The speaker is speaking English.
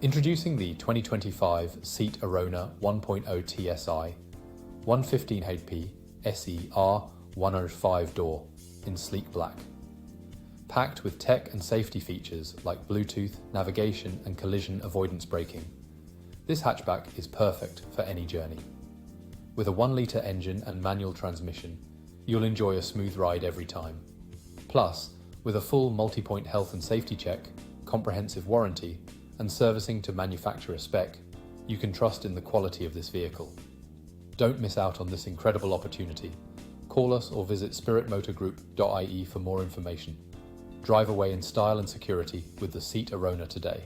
Introducing the 2025 Seat Arona 1.0 TSI 115HP SE R105 door in sleek black. Packed with tech and safety features like Bluetooth, navigation and collision avoidance braking, this hatchback is perfect for any journey. With a 1-litre engine and manual transmission, you'll enjoy a smooth ride every time. Plus, with a full multi-point health and safety check, comprehensive warranty, and servicing to manufacturer spec, you can trust in the quality of this vehicle. Don't miss out on this incredible opportunity. Call us or visit spiritmotorgroup.ie for more information. Drive away in style and security with the Seat Arona today.